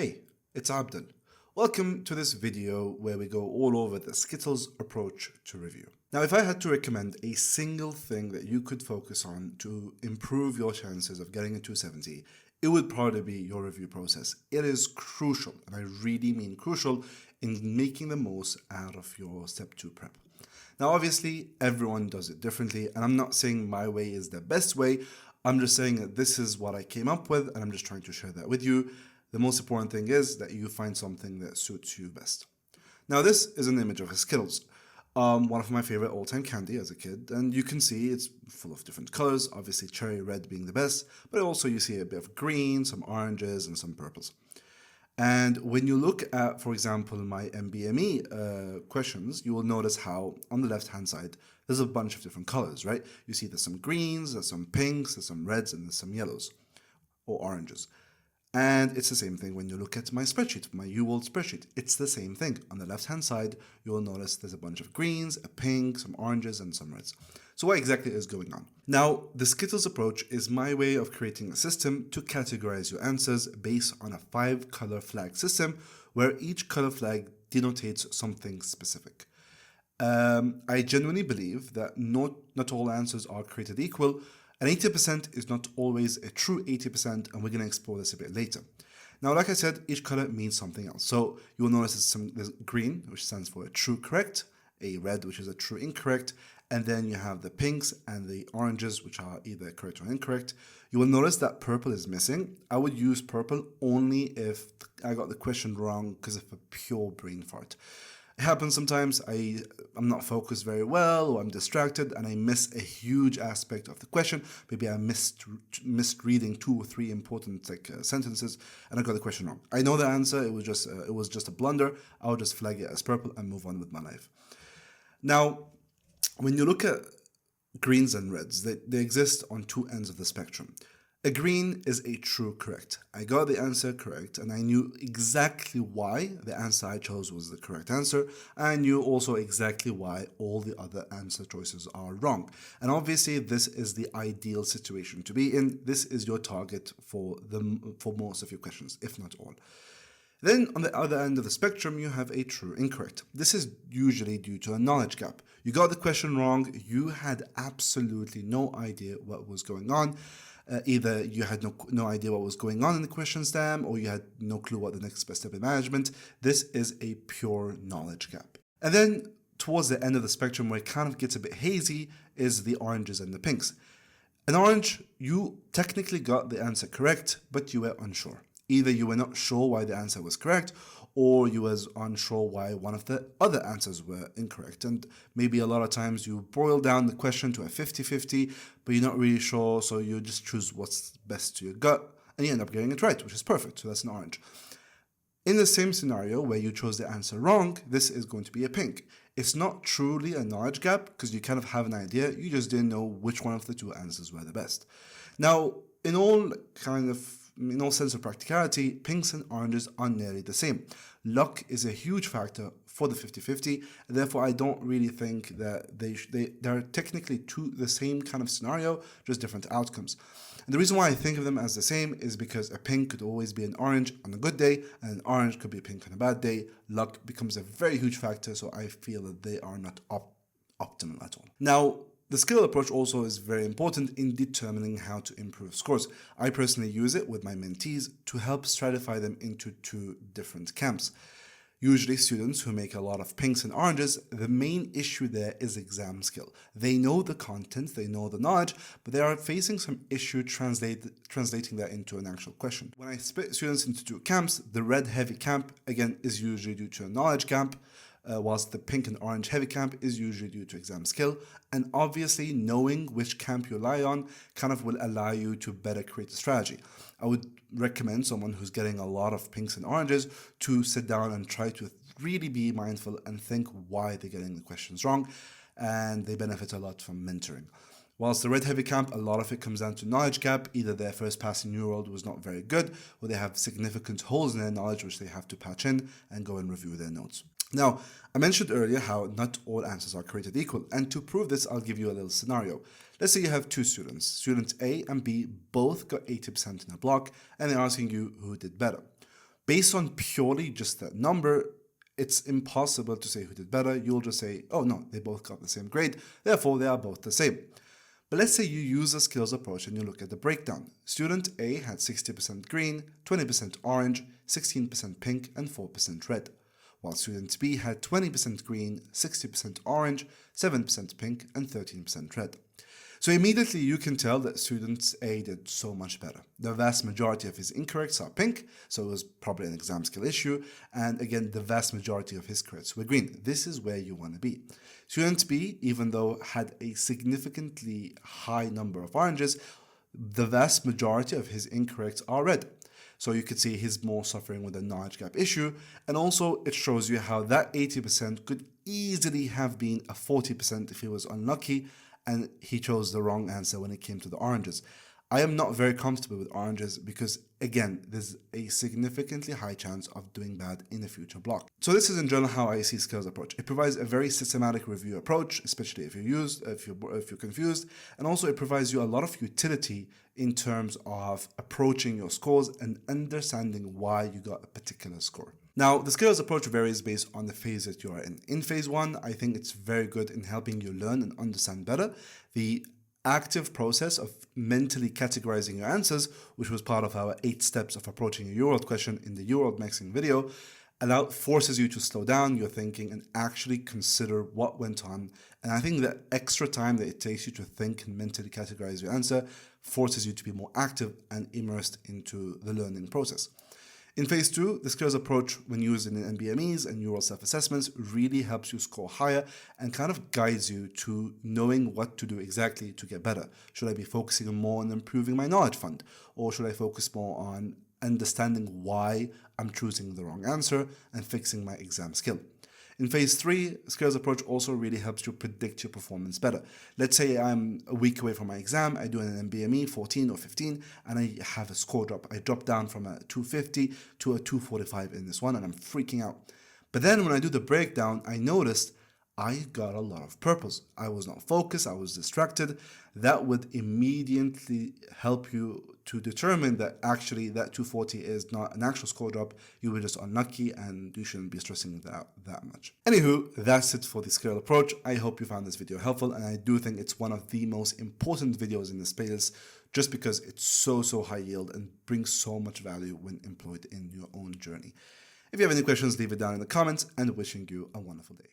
Hey, it's Abdul. Welcome to this video where we go all over the SKITTLES approach to review. Now, if I had to recommend a single thing that you could focus on to improve your chances of getting a 270, it would probably be your review process. It is crucial, and I really mean crucial, in making the most out of your Step 2 prep. Now, obviously, everyone does it differently, and I'm not saying my way is the best way. I'm just saying that this is what I came up with, and I'm just trying to share that with you. The most important thing is that you find something that suits you best. Now, this is an image of a Skittles, one of my favorite all-time candy as a kid, and you can see it's full of different colors, obviously cherry red being the best, but also you see a bit of green, some oranges, and some purples. And when you look at, for example, my MBME questions, you will notice how on the left-hand side, there's a bunch of different colors, right? You see there's some greens, there's some pinks, there's some reds, and there's some yellows or oranges. And it's the same thing when you look at my spreadsheet, my UWorld spreadsheet. It's the same thing. On the left-hand side, you will notice there's a bunch of greens, a pink, some oranges, and some reds. So what exactly is going on? Now, the Skittles approach is my way of creating a system to categorize your answers based on a 5-color flag system where each color flag denotates something specific. I genuinely believe that not all answers are created equal, and 80% is not always a true 80%, and we're going to explore this a bit later. Now, like I said, each color means something else. So you will notice there's green, which stands for a true correct, a red, which is a true incorrect, and then you have the pinks and the oranges, which are either correct or incorrect. You will notice that purple is missing. I would use purple only if I got the question wrong because of a pure brain fart. It happens sometimes. I'm not focused very well, or I'm distracted and I miss a huge aspect of the question. Maybe I missed reading 2 or 3 important sentences and I got the question wrong. I know the answer. It was just a blunder. I'll just flag it as purple and move on with my life. Now, when you look at greens and reds, they exist on 2 ends of the spectrum. A green is a true correct. I got the answer correct and I knew exactly why the answer I chose was the correct answer. I knew also exactly why all the other answer choices are wrong. And obviously this is the ideal situation to be in. This is your target for most of your questions, if not all. Then on the other end of the spectrum, you have a true incorrect. This is usually due to a knowledge gap. You got the question wrong. You had absolutely no idea what was going on. Either you had no idea what was going on in the question stem, or you had no clue what the next best step in management. This is a pure knowledge gap. And then towards the end of the spectrum where it kind of gets a bit hazy is the oranges and the pinks. An orange, you technically got the answer correct, but you were unsure. Either you were not sure why the answer was correct, or you was unsure why one of the other answers were incorrect. And maybe a lot of times you boil down the question to a 50-50, but you're not really sure, so you just choose what's best to your gut, and you end up getting it right, which is perfect, so that's an orange. In the same scenario where you chose the answer wrong, this is going to be a pink. It's not truly a knowledge gap, because you kind of have an idea, you just didn't know which one of the 2 answers were the best. Now, in all sense of practicality, pinks and oranges are nearly the same. Luck is a huge factor for the 50-50, and therefore I don't really think that they're technically the same kind of scenario, just different outcomes. And the reason why I think of them as the same is because a pink could always be an orange on a good day, and an orange could be a pink on a bad day. Luck becomes a very huge factor, so I feel that they are not optimal at all. Now, the skill approach also is very important in determining how to improve scores. I personally use it with my mentees to help stratify them into 2 different camps. Usually students who make a lot of pinks and oranges, the main issue there is exam skill. They know the content, they know the knowledge, but they are facing some issue translating that into an actual question. When I split students into 2 camps, the red heavy camp, again, is usually due to a knowledge camp, whilst the pink and orange heavy camp is usually due to exam skill. And obviously knowing which camp you lie on kind of will allow you to better create a strategy. I would recommend someone who's getting a lot of pinks and oranges to sit down and try to really be mindful and think why they're getting the questions wrong, and they benefit a lot from mentoring. Whilst the red heavy camp, a lot of it comes down to knowledge gap. Either their first pass in UWorld was not very good, or they have significant holes in their knowledge which they have to patch in and go and review their notes. Now, I mentioned earlier how not all answers are created equal, and to prove this, I'll give you a little scenario. Let's say you have 2 students. Students A and B both got 80% in a block, and they're asking you who did better. Based on purely just that number, it's impossible to say who did better. You'll just say, oh no, they both got the same grade, therefore they are both the same. But let's say you use a skills approach and you look at the breakdown. Student A had 60% green, 20% orange, 16% pink, and 4% red, while student B had 20% green, 60% orange, 7% pink, and 13% red. So immediately you can tell that student A did so much better. The vast majority of his incorrects are pink, so it was probably an exam skill issue, and again, the vast majority of his corrects were green. This is where you want to be. Student B, even though had a significantly high number of oranges, the vast majority of his incorrects are red. So you could see he's more suffering with a knowledge gap issue, and also it shows you how that 80% could easily have been a 40% if he was unlucky and he chose the wrong answer when it came to the oranges. I am not very comfortable with oranges because, again, there's a significantly high chance of doing bad in a future block. So this is in general how I see skills approach. It provides a very systematic review approach, especially if you're confused, and also it provides you a lot of utility in terms of approaching your scores and understanding why you got a particular score. Now, the skills approach varies based on the phase that you are in. In phase 1, I think it's very good in helping you learn and understand better. The active process of mentally categorizing your answers, which was part of our 8 steps of approaching a UWorld question in the UWorld Maxing video, forces you to slow down your thinking and actually consider what went on. And I think that extra time that it takes you to think and mentally categorize your answer forces you to be more active and immersed into the learning process. In phase 2, the skills approach, when used in NBMEs and UWorld self-assessments, really helps you score higher and kind of guides you to knowing what to do exactly to get better. Should I be focusing more on improving my knowledge fund? Or should I focus more on understanding why I'm choosing the wrong answer and fixing my exam skill? In phase 3, skills approach also really helps you predict your performance better. Let's say I'm a week away from my exam, I do an NBME 14 or 15, and I have a score drop. I drop down from a 250 to a 245 in this one, and I'm freaking out. But then when I do the breakdown, I noticed I got a lot of purples. I was not focused, I was distracted. That would immediately help you to determine that actually that 240 is not an actual score drop. You were just unlucky and you shouldn't be stressing that much. Anywho, that's it for the skill approach. I hope you found this video helpful, and I do think it's one of the most important videos in this playlist just because it's so high yield and brings so much value when employed in your own journey. If you have any questions, leave it down in the comments, and wishing you a wonderful day.